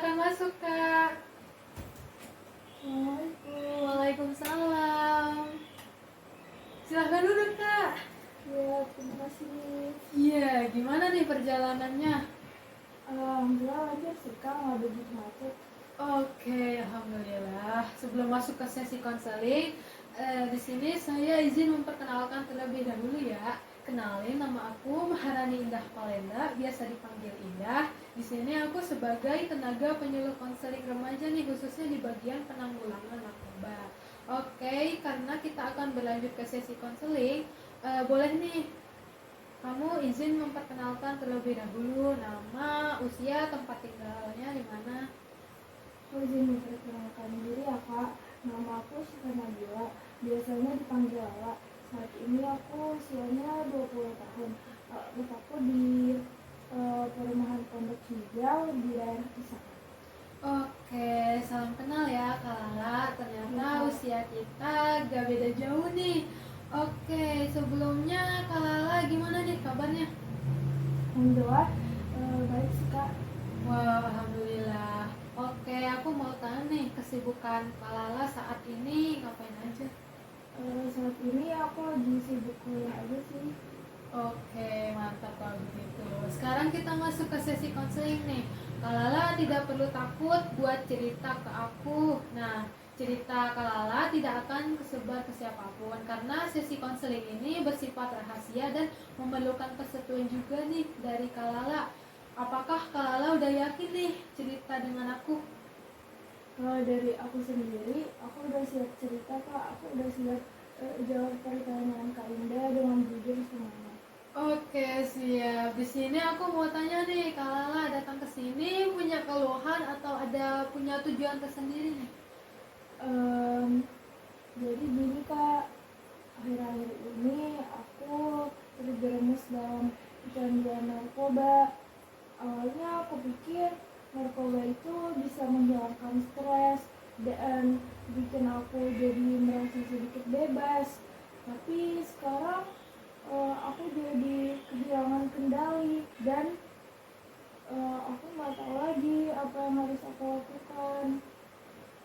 silakan masuk Kak. Assalamualaikum. Waalaikumsalam. Silahkan duduk Kak. Ya, terima kasih. Iya, gimana nih perjalanannya? Alhamdulillah lancar sih Kak, nggak begitu macet. Oke, alhamdulillah. Sebelum masuk ke sesi konseling, di sini saya izin memperkenalkan terlebih dahulu ya. Kenalin, nama aku Maharani Indah Palenda, biasa dipanggil Indah. Di sini aku sebagai tenaga penyuluh konseling remaja nih, khususnya di bagian penanggulangan narkoba. Oke, karena kita akan berlanjut ke sesi konseling, boleh nih kamu izin memperkenalkan terlebih dahulu nama, usia, tempat tinggalnya di mana. Aku izin memperkenalkan diri ya Kak. Nama aku Syifa Nabila, biasanya dipanggil Lala. Saat ini aku usianya 20 tahun. Letakku di perumahan Pondok Hijau di daerah Kisah. Oke, salam kenal ya Kak Lala. Ternyata Ya. usia kita gak beda jauh nih. Oke, sebelumnya Kak Lala gimana nih kabarnya? Alhamdulillah, baik sih Kak. Wah, alhamdulillah. Oke, aku mau tanya nih, kesibukan Kak Lala saat ini ngapain aja? Saat ini aku lagi sibuk kuliah aja sih. Oke, mantap kalau begitu. Sekarang kita masuk ke sesi konseling nih. Kak Lala tidak perlu takut buat cerita ke aku. Nah, cerita Kak Lala tidak akan kesebar ke siapapun karena sesi konseling ini bersifat rahasia dan memerlukan persetujuan juga nih dari Kak Lala. Apakah Kak Lala udah yakin nih cerita dengan aku? Kalau dari aku sendiri, aku udah siap cerita Kak. Aku udah siap jawab pertanyaan Kak Indah dengan jujur semuanya. Oke, siap. Di sini aku mau tanya nih, Kak Lala datang ke sini punya keluhan atau ada punya tujuan tersendiri nih? Jadi gini Kak, akhir-akhir ini aku terjerumus dalam kecanduan narkoba. Awalnya aku pikir narkoba itu bisa menghilangkan stres dan bikin aku jadi merasa sedikit bebas. Tapi sekarang aku jadi kehilangan kendali dan aku nggak tahu lagi apa yang harus aku lakukan.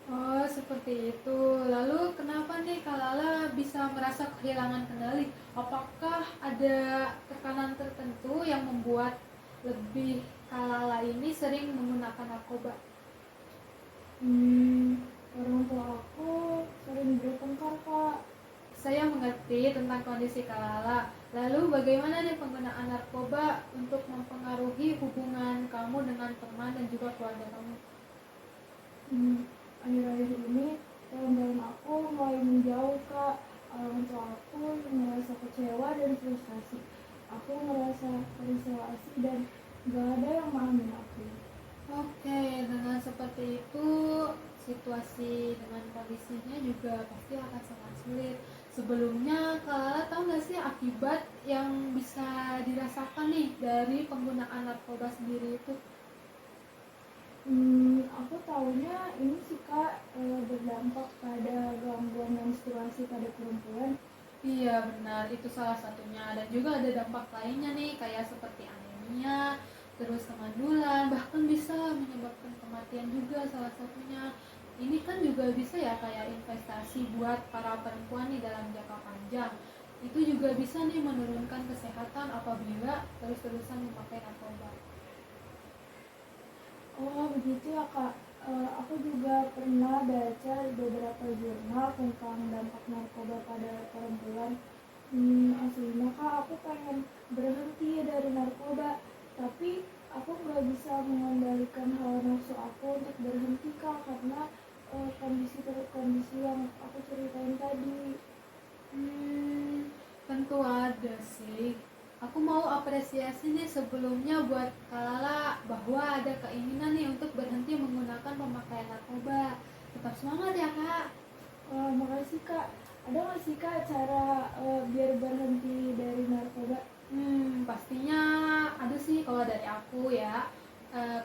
Oh, seperti itu. Lalu kenapa nih Kak Lala bisa merasa kehilangan kendali? Apakah ada tekanan tertentu yang membuat lebih Kak Lala ini sering menggunakan narkoba? Orang tua aku sering bertengkar Kak. Saya mengerti tentang kondisi Kak Lala. Lalu bagaimana nih penggunaan narkoba untuk mempengaruhi hubungan kamu dengan teman dan juga keluarga kamu? Akhir-akhir ini teman-teman aku mulai menjauh Kak. Orang tua aku merasa kecewa dan frustasi. Aku merasa terisolasi dan gak ada yang memahami aku. Oke, dengan seperti itu situasi dengan kondisinya juga pasti akan sangat sulit. Sebelumnya Kak Lala tahu nggak sih akibat yang bisa dirasakan nih dari penggunaan narkoba sendiri itu? Aku tahunya ini sih Kak, berdampak pada gangguan menstruasi pada perempuan. Iya benar, itu salah satunya. Dan juga ada dampak lainnya nih, kayak seperti anemia, terus kemandulan, bahkan bisa menyebabkan kematian juga salah satunya. Ini kan juga bisa ya kayak investasi buat para perempuan nih dalam jangka panjang. Itu juga bisa nih menurunkan kesehatan apabila terus-terusan memakai narkoba. Oh begitu ya Kak. Aku juga pernah baca di beberapa jurnal tentang dampak narkoba pada perempuan. Aslinya Kak, aku pengen berhenti dari narkoba, tapi aku nggak bisa mengendalikan hawa nafsu aku untuk berhenti Kak, karena kondisi yang aku ceritain tadi. Tentu ada sih. Aku mau apresiasi nih sebelumnya buat Kak Lala bahwa ada keinginan nih untuk berhenti menggunakan pemakaian narkoba. Tetap semangat ya Kak. Makasih Kak. Ada nggak sih Kak cara biar berhenti dari narkoba? Pastinya ada sih kalau dari aku ya.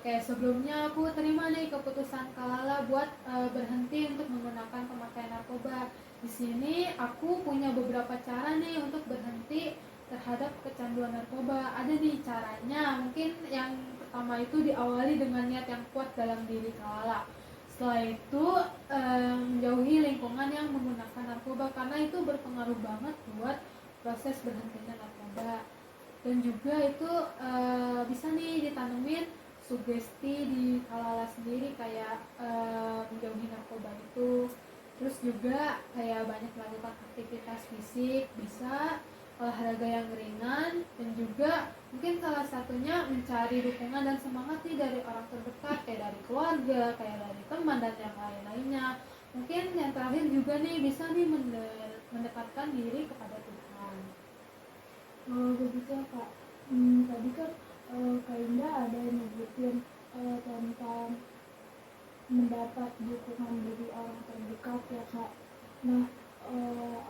Kayak sebelumnya aku terima nih keputusan Kak Lala buat berhenti untuk menggunakan pemakaian narkoba. Di sini aku punya beberapa cara nih untuk berhenti terhadap kecanduan narkoba. Ada nih caranya. Mungkin yang pertama itu diawali dengan niat yang kuat dalam diri Kalala. Setelah itu menjauhi lingkungan yang menggunakan narkoba karena itu berpengaruh banget buat proses berhentinya narkoba. Dan juga itu bisa nih ditanemin sugesti di Kalala sendiri kayak menjauhi narkoba itu. Terus juga kayak banyak melakukan aktivitas fisik, bisa olahraga yang ringan, dan juga mungkin salah satunya mencari dukungan dan semangat nih dari orang terdekat kayak dari keluarga, kayak dari teman dan yang lain-lainnya. Mungkin yang terakhir juga nih bisa nih mendekatkan diri kepada Tuhan. Oh begitu ya kak. Tadi kan Kak Indah ada yang nyebutin tentang mendapat dukungan dari orang terdekat ya kak. Nah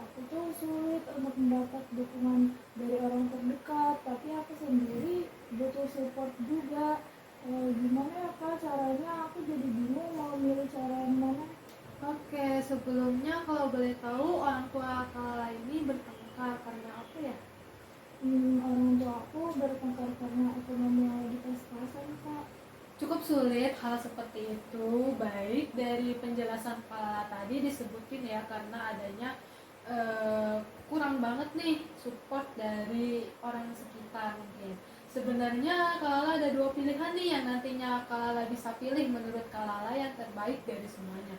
aku tuh sulit untuk mendapat dukungan dari orang terdekat, tapi aku sendiri butuh support juga. Gimana ya kak caranya? Aku jadi bingung mau milih cara yang mana. Oke, sebelumnya kalau boleh tahu orang tua Kalala ini bertengkar karena apa ya? Orang tua aku bertengkar karena ekonomi yang lagi pas-pasan kak. Cukup sulit hal seperti itu. Baik dari penjelasan Kalala tadi disebutin ya karena adanya kurang banget nih support dari orang sekitar mungkin. Sebenarnya Kalala ada dua pilihan nih yang nantinya Kalala bisa pilih menurut Kalala yang terbaik dari semuanya.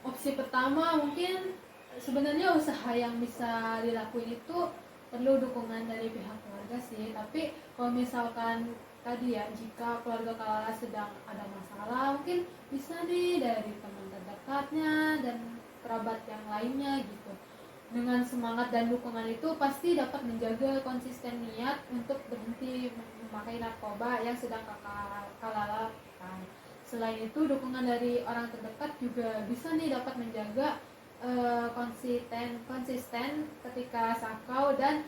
Opsi pertama mungkin sebenarnya usaha yang bisa dilakuin itu perlu dukungan dari pihak keluarga sih, tapi kalau misalkan tadi ya jika keluarga Kalala sedang ada masalah mungkin bisa nih dari teman terdekatnya dan kerabat yang lainnya gitu. Dengan semangat dan dukungan itu pasti dapat menjaga konsisten niat untuk berhenti memakai narkoba yang sedang Kalala lakukan. Selain itu dukungan dari orang terdekat juga bisa nih dapat menjaga konsisten ketika sakau dan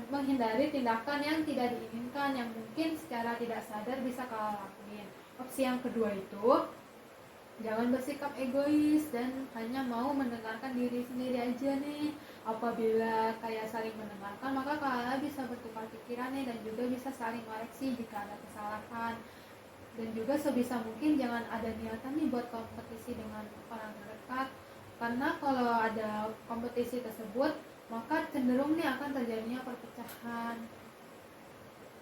menghindari tindakan yang tidak diinginkan yang mungkin secara tidak sadar bisa Kalala lakuin. Opsi yang kedua itu jangan bersikap egois dan hanya mau mendengarkan diri sendiri aja nih. Apabila kayak saling mendengarkan maka Kalala bisa bertukar pikiran nih dan juga bisa saling koreksi jika ada kesalahan. Dan juga sebisa mungkin jangan ada niatan nih buat kompetisi dengan orang terdekat, karena kalau ada kompetisi tersebut maka cenderung nih akan terjadinya perpecahan.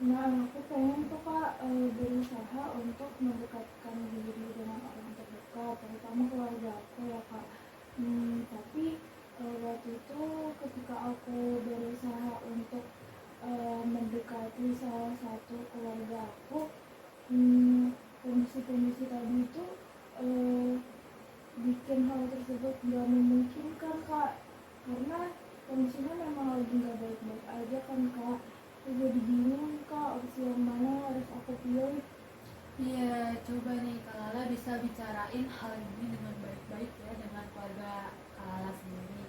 Nah, aku pengen tuh kak berusaha untuk mendekatkan diri dengan orang terdekat, terutama keluarga aku ya kak. Tapi waktu itu ketika aku berusaha untuk mendekati salah satu keluarga aku, kondisi-kondisi tadi itu bikin hal tersebut gak memungkinkan kak, karena kondisinya memang lagi gak baik-baik aja kan kak. Aku jadi bingung kak opsi yang mana harus aku pilih. Iya, coba nih Kalala bisa bicarain hal ini dengan baik-baik ya dengan keluarga Kalala sendiri.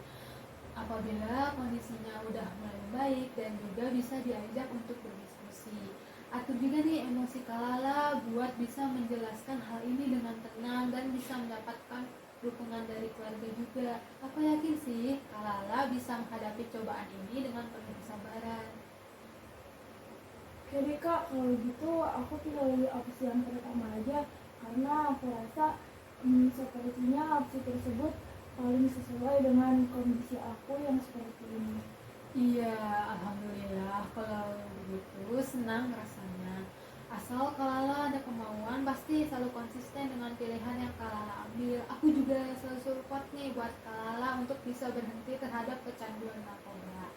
Apabila kondisinya udah mulai baik dan juga bisa diajak untuk berdiskusi. Atur juga nih emosi Kalala buat bisa menjelaskan hal ini dengan tenang dan bisa mendapatkan dukungan dari keluarga juga. Aku yakin sih Kalala bisa menghadapi cobaan ini dengan penuh kesabaran. Oke deh kak, kalau gitu aku pilih opsi yang pertama aja, karena aku rasa sepertinya opsi tersebut paling sesuai dengan kondisi aku yang seperti ini. Iya, alhamdulillah kalau begitu senang rasanya. Asal Kalala ada kemauan, pasti selalu konsisten dengan pilihan yang Kalala ambil. Aku juga selalu support nih buat Kalala untuk bisa berhenti terhadap kecanduan narkoba.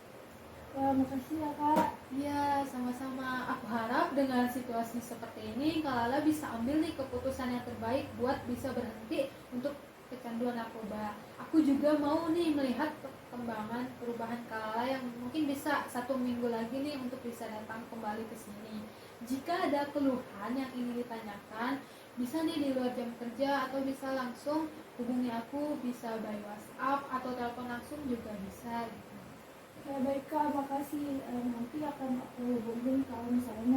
Wah, makasih ya kak. Iya, sama-sama. Aku harap dengan situasi seperti ini Kalala bisa ambil nih keputusan yang terbaik buat bisa berhenti untuk kecanduan narkoba. Aku juga mau nih melihat perkembangan perubahan Kalala yang mungkin bisa 1 minggu lagi nih untuk bisa datang kembali ke sini. Jika ada keluhan yang ingin ditanyakan, bisa nih di luar jam kerja atau bisa langsung hubungi aku, bisa by WhatsApp atau telepon langsung juga bisa gitu. Ya baik kak, makasih. Nanti akan aku hubungin kalau misalnya